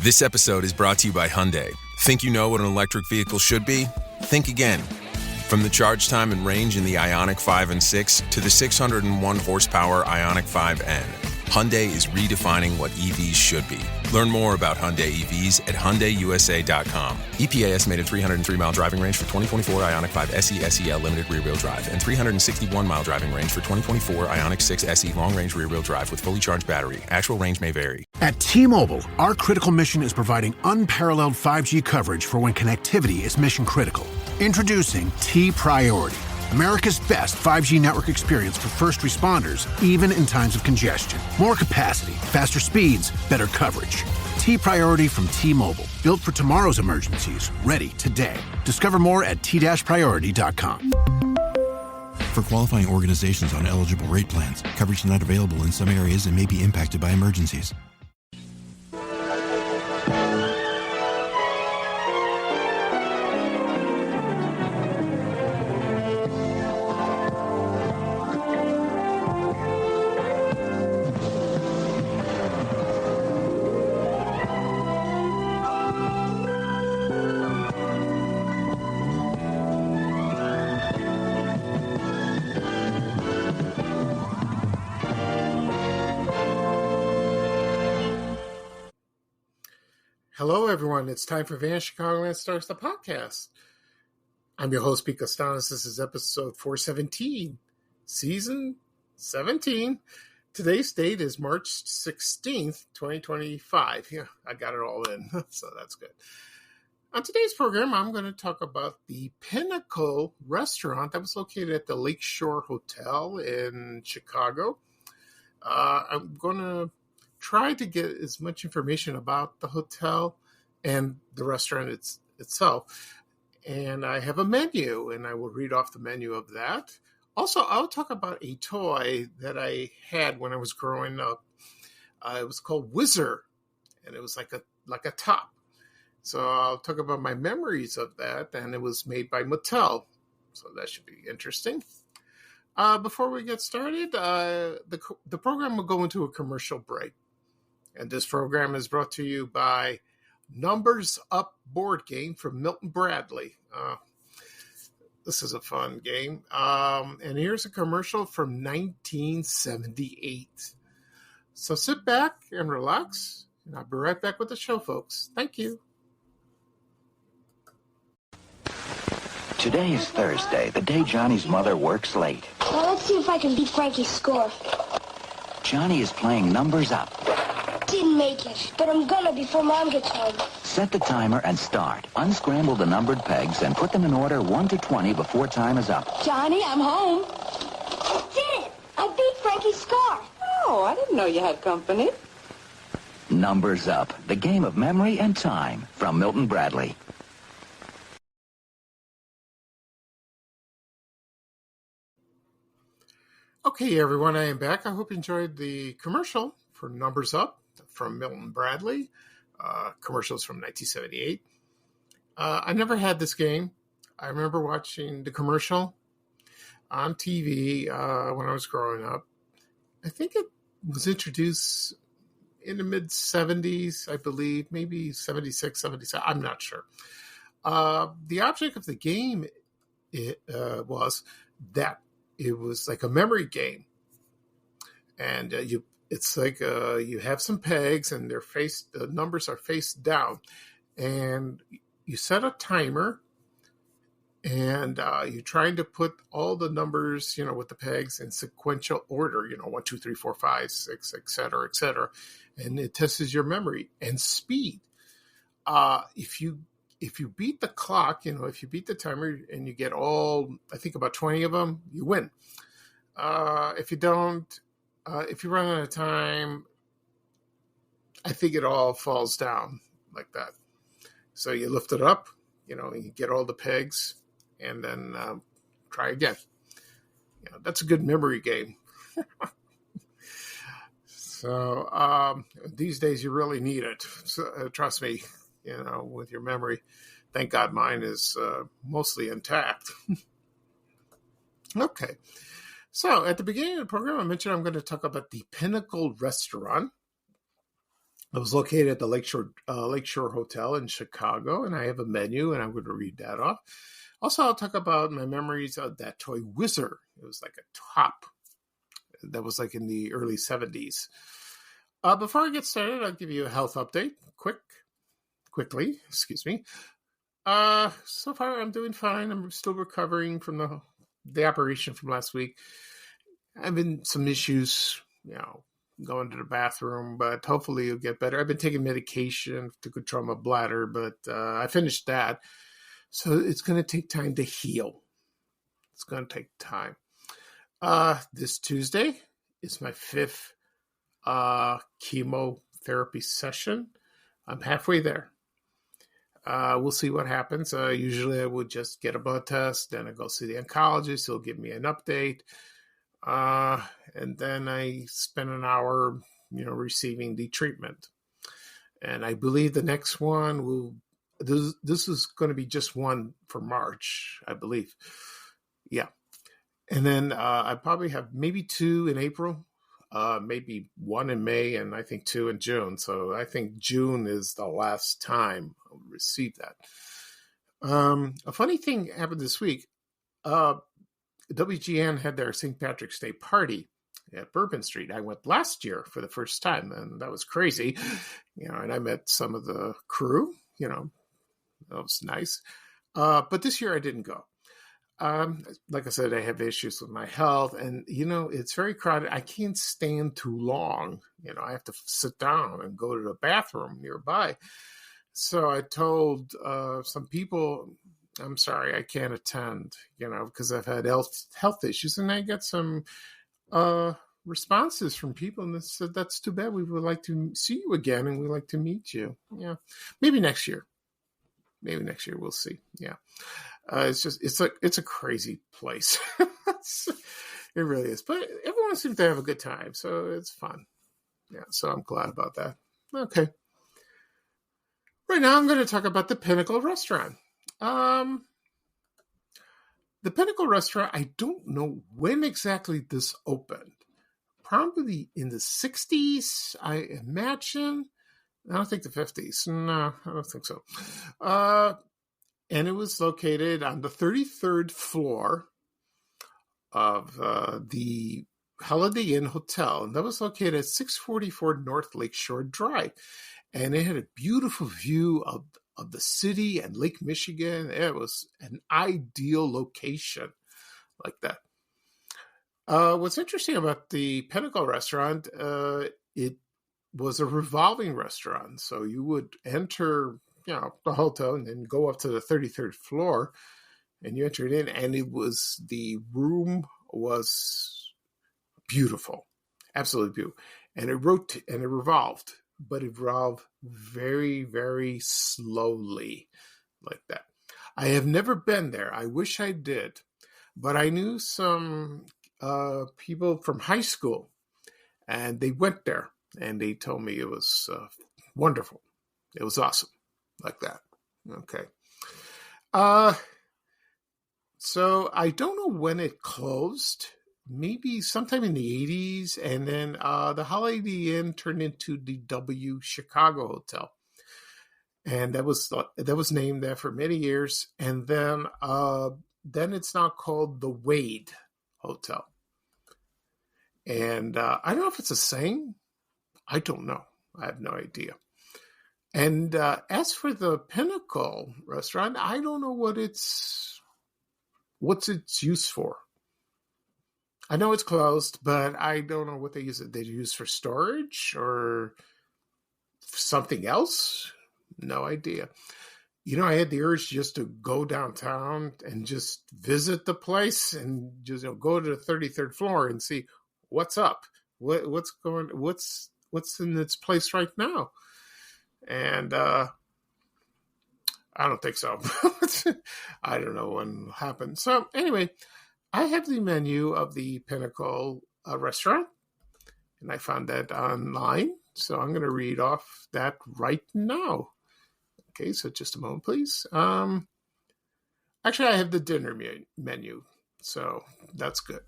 This episode is brought to you by Hyundai. Think you know what an electric vehicle should be? Think again. From the charge time and range in the Ioniq 5 and 6 to the 601 horsepower Ioniq 5N, Hyundai is redefining what EVs should be. Learn more about Hyundai EVs at HyundaiUSA.com. EPA estimated 303-mile driving range for 2024 Ioniq 5 SE SEL limited rear-wheel drive and 361-mile driving range for 2024 Ioniq 6 SE long-range rear-wheel drive with fully charged battery. Actual range may vary. At T-Mobile, our critical mission is providing unparalleled 5G coverage for when connectivity is mission critical. Introducing T-Priority, America's best 5G network experience for first responders, even in times of congestion. More capacity, faster speeds, better coverage. T-Priority from T-Mobile. Built for tomorrow's emergencies. Ready today. Discover more at t-priority.com. For qualifying organizations on eligible rate plans, coverage not available in some areas and may be impacted by emergencies. Hello, everyone. It's time for Van Chicagoland Stars, the podcast. I'm your host, Pete Costanis. This is episode 417, season 17. Today's date is March 16th, 2025. Yeah, I got it all in, so that's good. On today's program, I'm going to talk about the Pinnacle Restaurant that was located at the Lakeshore Hotel in Chicago. I'm going to try to get as much information about the hotel and the restaurant itself. And I have a menu, and I will read off the menu of that. Also, I'll talk about a toy that I had when I was growing up. It was called Wizzzer, and it was like a top. So I'll talk about my memories of that, and it was made by Mattel. So that should be interesting. Before we get started, the program will go into a commercial break. And this program is brought to you by Numbers Up board game from Milton Bradley. This is a fun game. And here's a commercial from 1978. So sit back and relax, and I'll be right back with the show, folks. Thank you. Today is Thursday, the day Johnny's mother works late. Well, let's see if I can beat Frankie's score. Johnny is playing Numbers Up. Didn't make it, but I'm gonna before Mom gets home. Set the timer and start. Unscramble the numbered pegs and put them in order 1 to 20 before time is up. Johnny, I'm home. I did it! I beat Frankie's score. Oh, I didn't know you had company. Numbers Up, the game of memory and time from Milton Bradley. Okay, everyone, I am back. I hope you enjoyed the commercial for Numbers Up from Milton Bradley. Commercials from 1978. I never had this game. I remember watching the commercial on TV when I was growing up. I think it was introduced in the mid-70s, I believe, maybe 76, 77. I'm not sure. The object of the game was that it was like a memory game. And it's like you have some pegs, and the numbers are face down, and you set a timer, and you're trying to put all the numbers, with the pegs in sequential order, 1, 2, 3, 4, 5, 6, et cetera, and it tests your memory and speed. If you beat the clock, if you beat the timer and you get all, I think about 20 of them, you win. If you don't, if you run out of time, I think it all falls down like that. So you lift it up, you get all the pegs, and then try again. That's a good memory game. So these days you really need it. So, trust me, with your memory. Thank God mine is mostly intact. Okay. So at the beginning of the program, I mentioned I'm going to talk about the Pinnacle Restaurant. I was located at the Lakeshore Hotel in Chicago, and I have a menu, and I'm going to read that off. Also, I'll talk about my memories of that toy Wizzzer. It was like a top that was like in the early 70s. Before I get started, I'll give you a health update quickly. So far, I'm doing fine. I'm still recovering from the operation from last week. I've been some issues, going to the bathroom, but hopefully it'll get better. I've been taking medication to control my bladder, but I finished that. So it's going to take time to heal. It's going to take time. This Tuesday is my 5th chemotherapy session. I'm halfway there. We'll see what happens. Usually I would just get a blood test, then I go see the oncologist. He'll give me an update. And then I spend an hour, receiving the treatment. And I believe the next one this is going to be just one for March, I believe. Yeah. And then I probably have maybe 2 in April, maybe 1 in May, and I think 2 in June. So I think June is the last time I'll receive that. A funny thing happened this week. WGN had their St. Patrick's Day party at Bourbon Street. I went last year for the first time, and that was crazy. And I met some of the crew. That was nice. But this year I didn't go. Like I said, I have issues with my health, and it's very crowded. I can't stand too long. I have to sit down and go to the bathroom nearby. So I told some people, I'm sorry, I can't attend, because I've had health issues, and I got some responses from people, and they said, that's too bad. We would like to see you again, and we'd like to meet you. Yeah, maybe next year. Maybe next year, we'll see. Yeah. It's a crazy place. It really is. But everyone seems to have a good time, so it's fun. Yeah, so I'm glad about that. Okay. Right now, I'm going to talk about the Pinnacle Restaurant. The Pinnacle Restaurant, I don't know when exactly this opened. Probably in the 60s, I imagine. I don't think the 50s. No, I don't think so. And it was located on the 33rd floor of the Holiday Inn Hotel. And that was located at 644 North Lakeshore Drive. And it had a beautiful view of the city and Lake Michigan. It was an ideal location like that. What's interesting about the Pinnacle Restaurant, it was a revolving restaurant. So you would enter, the hotel and then go up to the 33rd floor, and you entered in, and the room was beautiful, absolutely beautiful. And it revolved, but it revolved very, very slowly like that. I have never been there. I wish I did, but I knew some people from high school, and they went there. And they told me it was wonderful. It was awesome, like that. Okay. So I don't know when it closed. Maybe sometime in the 80s. And then the Holiday Inn turned into the W Chicago Hotel. And that was named there for many years. And then it's now called the Wade Hotel. And I don't know if it's the same. I don't know. I have no idea. And as for the Pinnacle Restaurant, I don't know what's its use for. I know it's closed, but I don't know what they use it. They use for storage or something else. No idea. I had the urge just to go downtown and just visit the place and just go to the 33rd floor and see what's up. What's in its place right now? And I don't think so. I don't know when it'll happen. So anyway, I have the menu of the Pinnacle Restaurant, and I found that online. So I'm going to read off that right now. Okay, so just a moment, please. Actually, I have the dinner menu, so that's good.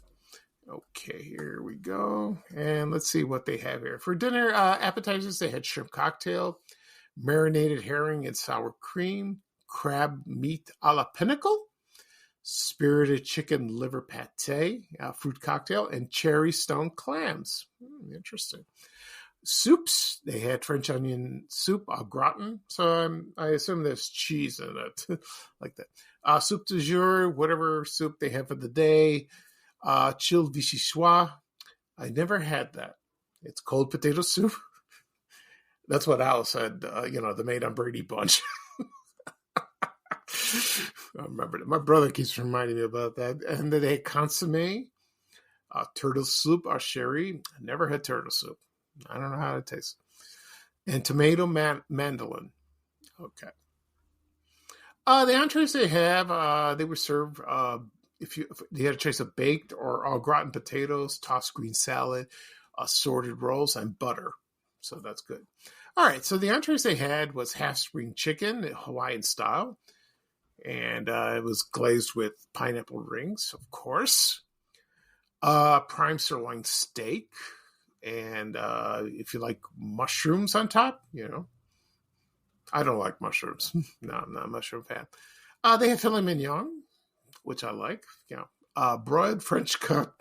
Okay, here we go. And let's see what they have here. For dinner appetizers, they had shrimp cocktail, marinated herring and sour cream, crab meat a la Pinnacle, spirited chicken liver pate, fruit cocktail, and cherry stone clams. Interesting. Soups, they had French onion soup au gratin. So I assume there's cheese in it, like that. Soup du jour, whatever soup they have for the day. Chilled vichyssoise. I never had that. It's cold potato soup. That's what Alice said, the maid on Brady Bunch. I remember it. My brother keeps reminding me about that. And then they had consomme, turtle soup au sherry. I never had turtle soup. I don't know how it tastes. And tomato mandolin. Okay. The entrees they have, they were served, if they had a choice of baked or au gratin potatoes, tossed green salad, assorted rolls, and butter. So that's good. All right. So the entrees they had was half spring chicken, Hawaiian style. And it was glazed with pineapple rings, of course. Prime sirloin steak. And if you like mushrooms on top, I don't like mushrooms. No, I'm not a mushroom fan. They have filet mignon, which I like. Broiled French cut,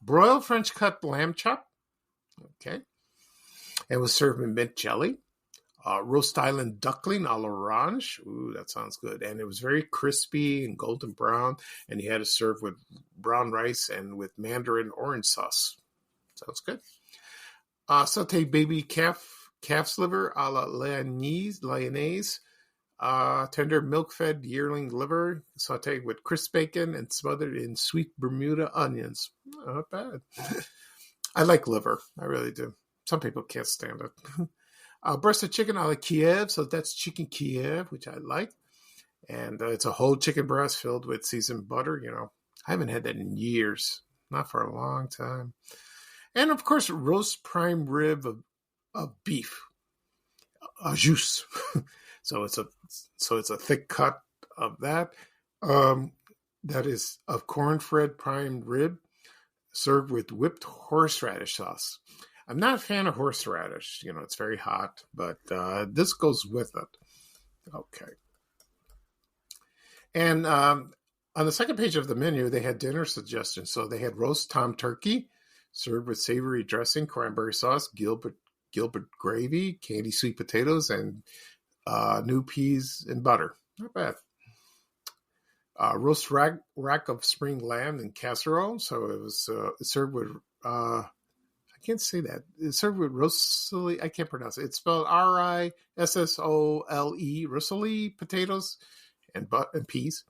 broiled French cut lamb chop. Okay. It was served with mint jelly. Roast Island duckling a l'orange. Ooh, that sounds good. And it was very crispy and golden brown. And you had to serve with brown rice and with mandarin orange sauce. Sounds good. Sauteed baby calf's liver a la Lyonnaise. Tender milk-fed yearling liver sauteed with crisp bacon and smothered in sweet Bermuda onions. Oh, not bad. I like liver. I really do. Some people can't stand it. Breast of chicken a la Kiev. So that's chicken Kiev, which I like. And it's a whole chicken breast filled with seasoned butter. I haven't had that in years. Not for a long time. And, of course, roast prime rib of beef. Juice. So it's a thick cut of that. That is of corn-fed prime rib served with whipped horseradish sauce. I'm not a fan of horseradish. It's very hot, but this goes with it. Okay. And on the second page of the menu, they had dinner suggestions. So they had roast tom turkey served with savory dressing, cranberry sauce, Gilbert gravy, candy sweet potatoes, and new peas and butter. Not bad. Roast rack of spring lamb and casserole. So it was served with, I can't say that. It's served with rossoli. I can't pronounce it. It's spelled Rissole, rossoli potatoes and peas.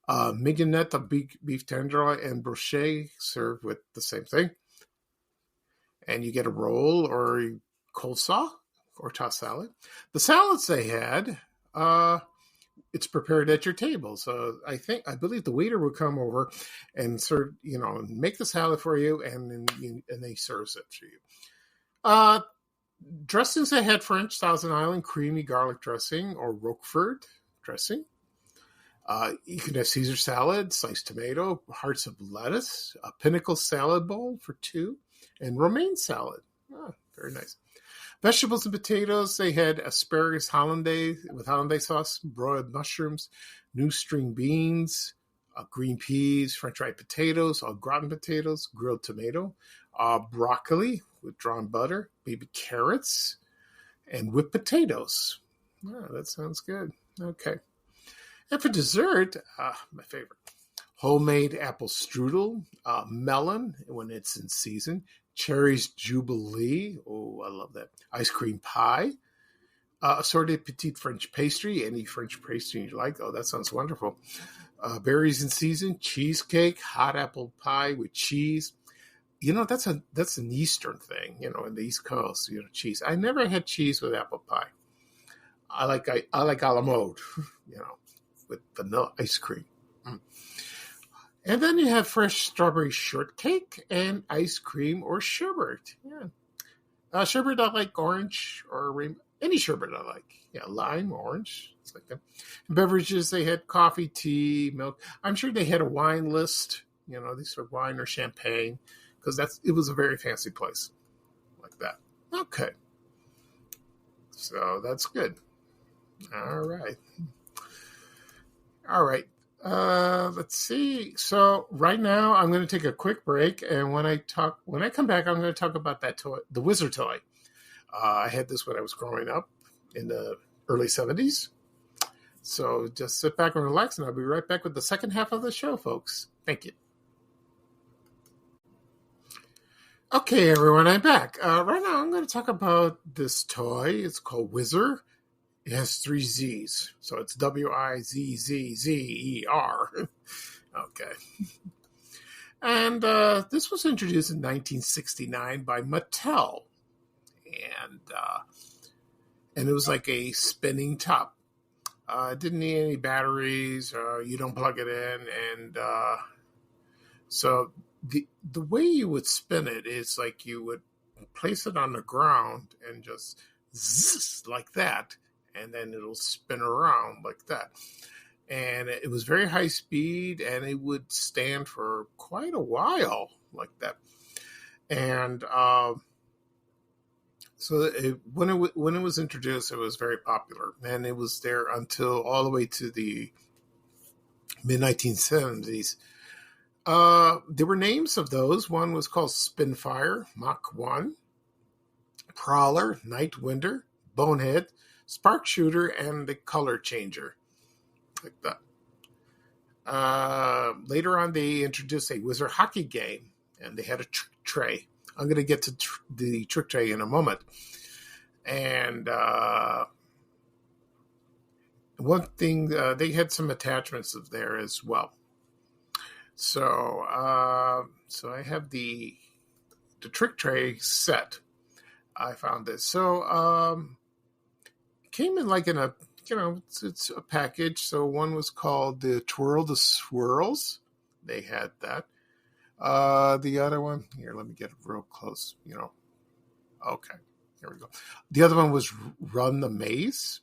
Mignonette of beef tenderloin and brochet served with the same thing. And you get a roll or coleslaw or tossed salad. The salads they had, it's prepared at your table. So I believe the waiter would come over and serve, make the salad for you, and they serves it to you. Dressings they had French Thousand Island creamy garlic dressing or Roquefort dressing. You can have Caesar salad, sliced tomato, hearts of lettuce, a Pinnacle salad bowl for two, and romaine salad. Oh, very nice. Vegetables and potatoes, they had asparagus hollandaise with hollandaise sauce, broiled mushrooms, new string beans, green peas, French fried potatoes, au gratin potatoes, grilled tomato, broccoli with drawn butter, baby carrots, and whipped potatoes. Oh, that sounds good. Okay. And for dessert, my favorite, homemade apple strudel, melon when it's in season, cherries jubilee. Oh, I love that. Ice cream pie, assorted petite French pastry, any French pastry you like. Oh, that sounds wonderful. Berries in season, cheesecake, hot apple pie with cheese. That's an Eastern thing, in the East Coast, cheese. I never had cheese with apple pie. I like a la mode, with vanilla ice cream. And then you have fresh strawberry shortcake and ice cream or sherbet. Yeah. Sherbet I like orange or rainbow. Any sherbet I like. Yeah, lime, orange. It's like that. Beverages, they had coffee, tea, milk. I'm sure they had a wine list They serve wine or champagne because it was a very fancy place like that. Okay. So that's good. All right. Let's see. So right now I'm going to take a quick break, and when I come back, I'm going to talk about that toy, the Wizzzer Toy. I had this when I was growing up in the early 70s. So just sit back and relax, and I'll be right back with the second half of the show, folks. Thank you. Okay, everyone, I'm back. Right now I'm going to talk about this toy. It's called Wizzzer. It has 3 Z's, so it's Wizzzer. Okay. And this was introduced in 1969 by Mattel. And it was like a spinning top. It didn't need any batteries. You don't plug it in. And so the way you would spin it is like you would place it on the ground and just zzz, like that. And then it'll spin around like that. And it was very high speed, and it would stand for quite a while like that. And when it was introduced, it was very popular, and it was there until all the way to the mid-1970s. There were names of those. One was called Spinfire, Mach 1, Prowler, Night Winder, Bonehead, Spark Shooter, and the Color Changer, like that. Later on, they introduced a Wizzzer hockey game, and they had a trick tray. I'm going to get to the trick tray in a moment. And one thing, they had some attachments of there as well. So I have the trick tray set. I found this. So came in like in a, it's a package. So one was called the Twirl the Swirls. They had that. The other one, here, let me get it real close, Okay, here we go. The other one was Run the Maze.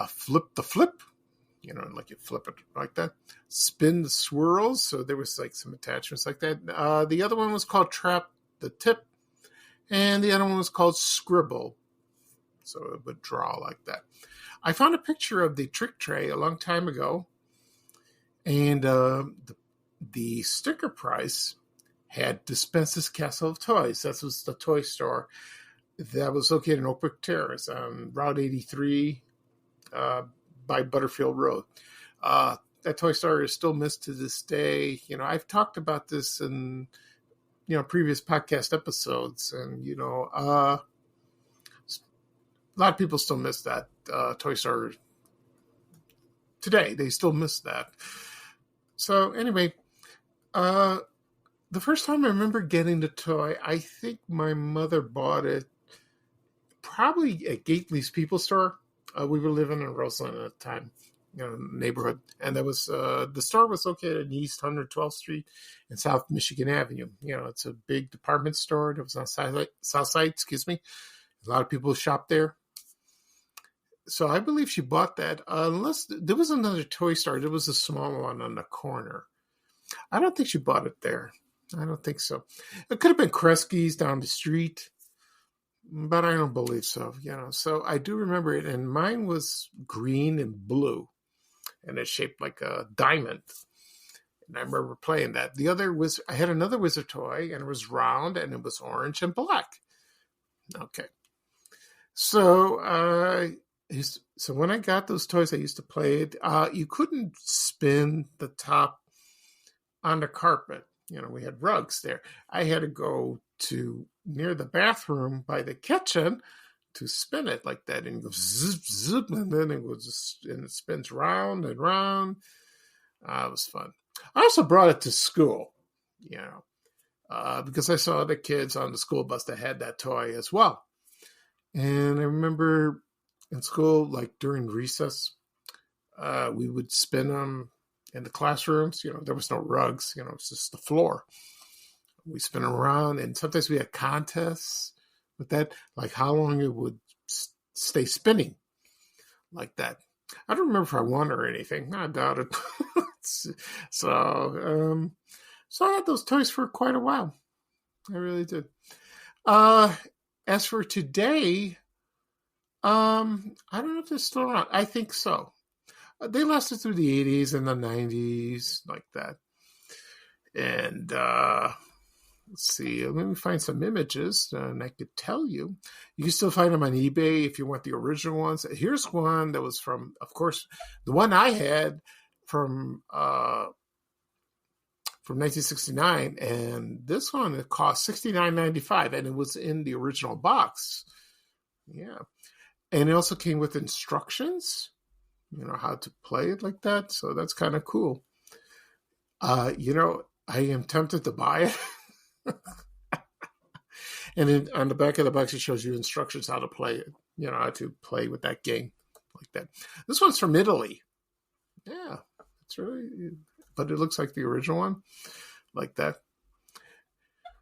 Flip the Flip, like you flip it like that. Spin the Swirls. So there was like some attachments like that. The other one was called Trap the Tip. And the other one was called Scribble. So it would draw like that. I found a picture of the trick tray a long time ago. And the sticker price had Dispensa's Castle of Toys. That was the toy store that was located in Oak Brook Terrace on Route 83 by Butterfield Road. That toy store is still missed to this day. I've talked about this in previous podcast episodes, and a lot of people still miss that toy store today. They still miss that. So anyway, the first time I remember getting the toy, I think my mother bought it probably at Gately's People Store. We were living in Roseland at the time, neighborhood. And that was, the store was located in East 112th Street and South Michigan Avenue. It's a big department store that was on South Side, A lot of people shop there. So I believe she bought that, unless there was another toy store. There was a small one on the corner. I don't think she bought it there. I don't think so. It could have been Kresge's down the street, but I don't believe so. So I do remember it, and mine was green and blue, and it's shaped like a diamond. And I remember playing that. The other was, I had another Wizzzer toy, and it was round, and it was orange and black. Okay. So, so when I got those toys, I used to play it. You couldn't spin the top on the carpet. We had rugs there. I had to go to near the bathroom by the kitchen to spin it like that, and go zip, zip, and then it spins round and round. It was fun. I also brought it to school, because I saw the kids on the school bus that had that toy as well. And I remember in school, like during recess, we would spin them in the classrooms. There was no rugs, it was just the floor. We spin them around, and sometimes we had contests with that, like how long it would stay spinning like that. I don't remember if I won or anything. I doubt it. So I had those toys for quite a while. I really did. As for today, I don't know if they're still around. I think so. They lasted through the 80s and the 90s, like that. And let's see. Let me find some images, and I could tell you. You can still find them on eBay if you want the original ones. Here's one that was from, of course, the one I had from 1969, and this one, it cost $69.95, and it was in the original box. Yeah. And it also came with instructions, how to play it like that. So that's kind of cool. I am tempted to buy it. And then on the back of the box, it shows you instructions how to play it, how to play with that game like that. This one's from Italy. Yeah, it's really, but it looks like the original one like that.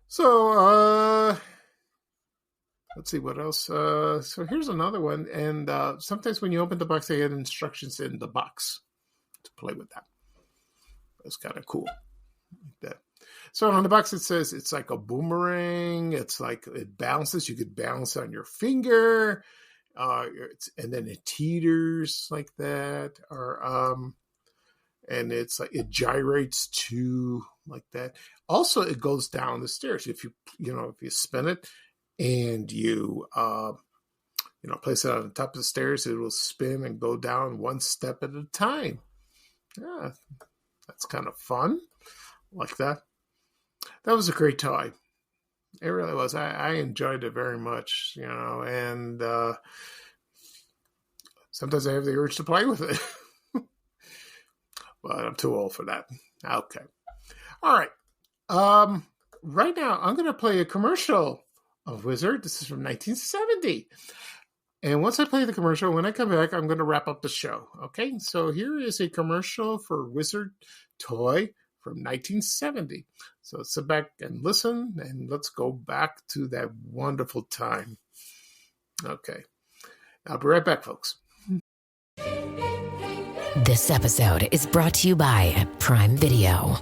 So, let's see what else. So here's another one. And sometimes when you open the box, they had instructions in the box to play with that. That's kind of cool. Like that. So on the box, it says it's like a boomerang. It's like it bounces. You could bounce on your finger. And then it teeters like that. And it's like it gyrates too, like that. Also, it goes down the stairs. If you spin it and you place it on the top of the stairs, it will spin and go down one step at a time. Yeah, that's kind of fun, like that. That was a great toy. It really was. I enjoyed it very much, and sometimes I have the urge to play with it. But I'm too old for that. Okay. All right. Right now, I'm going to play a commercial of Wizzzer. This is from 1970. And once I play the commercial, when I come back, I'm going to wrap up the show. Okay? So here is a commercial for Wizzzer Toy from 1970. So sit back and listen, and let's go back to that wonderful time. Okay. I'll be right back, folks. This episode is brought to you by Prime Video.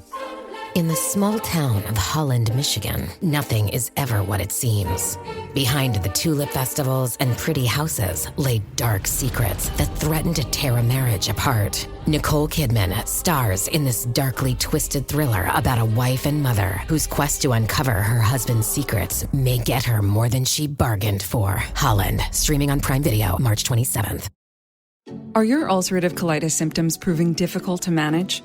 In the small town of Holland, Michigan, nothing is ever what it seems. Behind the tulip festivals and pretty houses lay dark secrets that threaten to tear a marriage apart. Nicole Kidman stars in this darkly twisted thriller about a wife and mother whose quest to uncover her husband's secrets may get her more than she bargained for. Holland, streaming on Prime Video March 27th. Are your ulcerative colitis symptoms proving difficult to manage?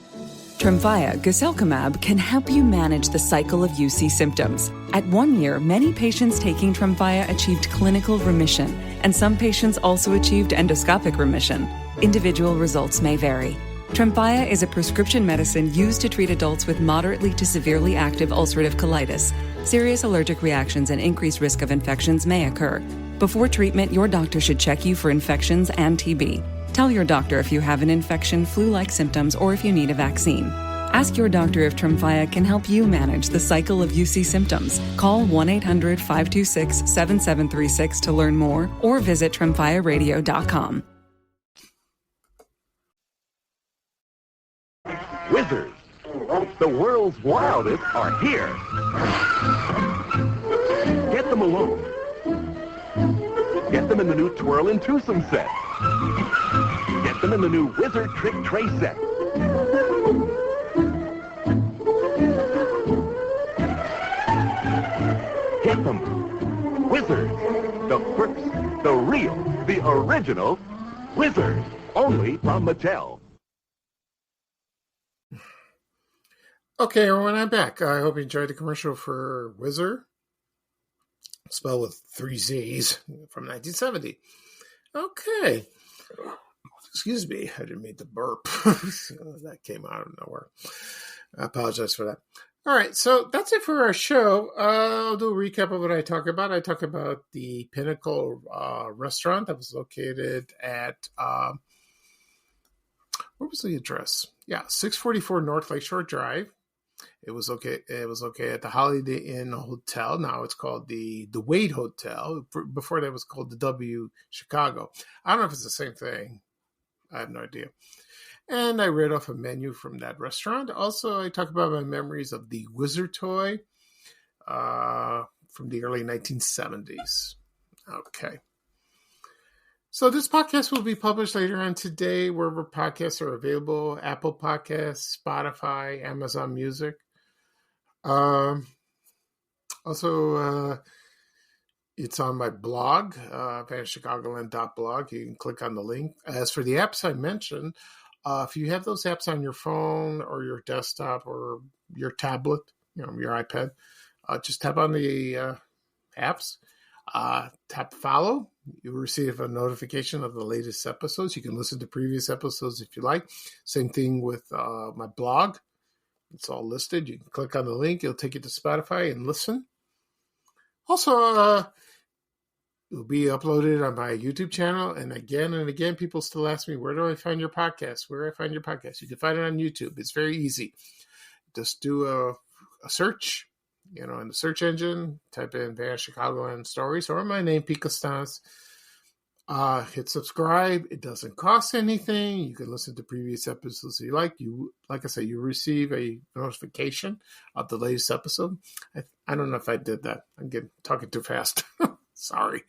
Tremfya guselkumab can help you manage the cycle of UC symptoms. At 1 year, many patients taking Tremfya achieved clinical remission, and some patients also achieved endoscopic remission. Individual results may vary. Tremfya is a prescription medicine used to treat adults with moderately to severely active ulcerative colitis. Serious allergic reactions and increased risk of infections may occur. Before treatment, your doctor should check you for infections and TB. Tell your doctor if you have an infection, flu-like symptoms, or if you need a vaccine. Ask your doctor if Tremfya can help you manage the cycle of UC symptoms. Call 1-800-526-7736 to learn more, or visit TremfyaRadio.com. Wizzers, the world's wildest, are here. Get them alone. Get them in the new Twirl and Twosome set. Get them in the new Wizzzer Trick Tray set. Get them. Wizzers. The first, the real, the original Wizzers. Only from Mattel. Okay, everyone, I'm back. I hope you enjoyed the commercial for Wizzzer, spelled with 3 Z's, from 1970. Okay. Excuse me, I didn't mean to burp. That came out of nowhere. I apologize for that. All right, so that's it for our show. I'll do a recap of what I talk about. I talk about the Pinnacle Restaurant that was located at, what was the address? Yeah, 644 North Lakeshore Drive. It was okay. It was okay at the Holiday Inn Hotel. Now it's called the Wade Hotel. Before that, it was called the W Chicago. I don't know if it's the same thing. I have no idea. And I read off a menu from that restaurant. Also, I talk about my memories of the Wizzzer Toy from the early 1970s. Okay. So this podcast will be published later on today, wherever podcasts are available: Apple Podcasts, Spotify, Amazon Music. Also, it's on my blog, vanchicagoland.blog. You can click on the link. As for the apps I mentioned, if you have those apps on your phone or your desktop or your tablet, your iPad, just tap on the apps, tap follow. You'll receive a notification of the latest episodes. You can listen to previous episodes if you like. Same thing with my blog. It's all listed. You can click on the link. It'll take you to Spotify and listen. Also, it'll be uploaded on my YouTube channel. And again, people still ask me, where do I find your podcast? Where do I find your podcast? You can find it on YouTube. It's very easy. Just do a search, in the search engine, type in Van Chicagoland Stories or my name, Pete Costanas. Hit subscribe. It doesn't cost anything. You can listen to previous episodes if you like. Like I said, you receive a notification of the latest episode. I don't know if I did that. I'm talking too fast. Sorry.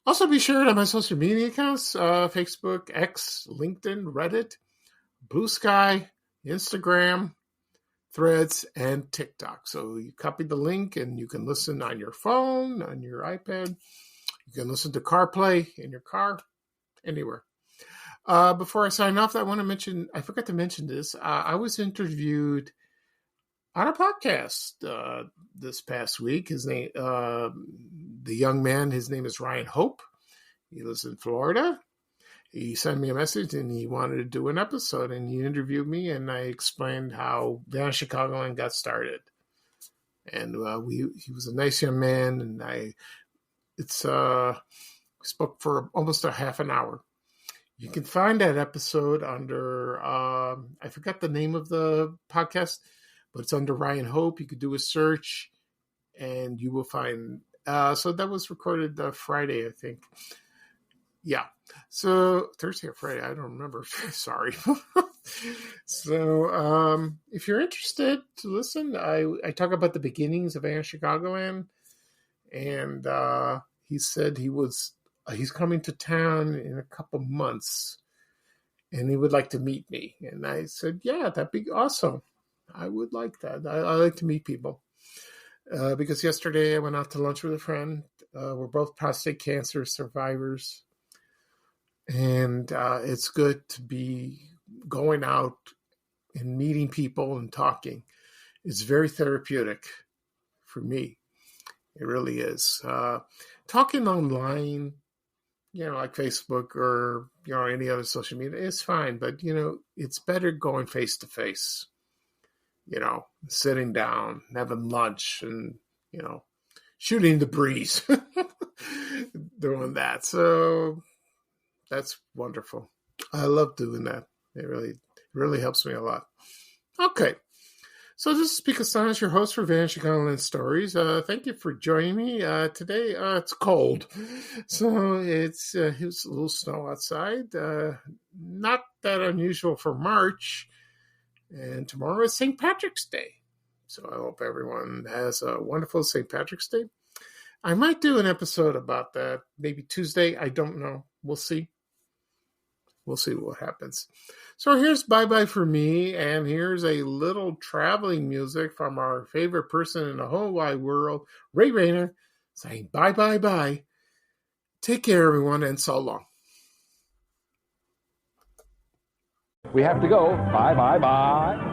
Also, be sure on my social media accounts, Facebook, X, LinkedIn, Reddit, Blue Sky, Instagram, Threads, and TikTok. So you copy the link and you can listen on your phone, on your iPad. You can listen to CarPlay in your car, anywhere. Before I sign off, I forgot to mention this. I was interviewed on a podcast this past week. His name, the young man, his name is Ryan Hope. He lives in Florida. He sent me a message and he wanted to do an episode, and he interviewed me, and I explained how Van Chicagoland got started. And he was a nice young man, and we spoke for almost a half an hour. You can find that episode under, I forgot the name of the podcast, but it's under Ryan Hope. You could do a search and you will find, so that was recorded Friday, I think. Yeah. So Thursday or Friday, I don't remember. Sorry. So if you're interested to listen, I talk about the beginnings of Van Chicagoland. And he said he's coming to town in a couple months, and he would like to meet me. And I said, yeah, that'd be awesome. I would like that. I like to meet people. Because yesterday I went out to lunch with a friend. We're both prostate cancer survivors. And it's good to be going out and meeting people and talking. It's very therapeutic for me. It really is. Talking online, like Facebook or, any other social media is fine. But, it's better going face to face, sitting down, having lunch and, shooting the breeze, doing that. So that's wonderful. I love doing that. It really helps me a lot. Okay. So this is Pete Costanas, your host for Van Chicagoland Stories. Thank you for joining me today. It's cold, so it was a little snow outside. Not that unusual for March. And tomorrow is St. Patrick's Day, so I hope everyone has a wonderful St. Patrick's Day. I might do an episode about that, maybe Tuesday. I don't know. We'll see. We'll see what happens. So here's bye-bye for me, and here's a little traveling music from our favorite person in the whole wide world, Ray Rayner, saying bye-bye-bye. Take care, everyone, and so long. We have to go. Bye-bye-bye.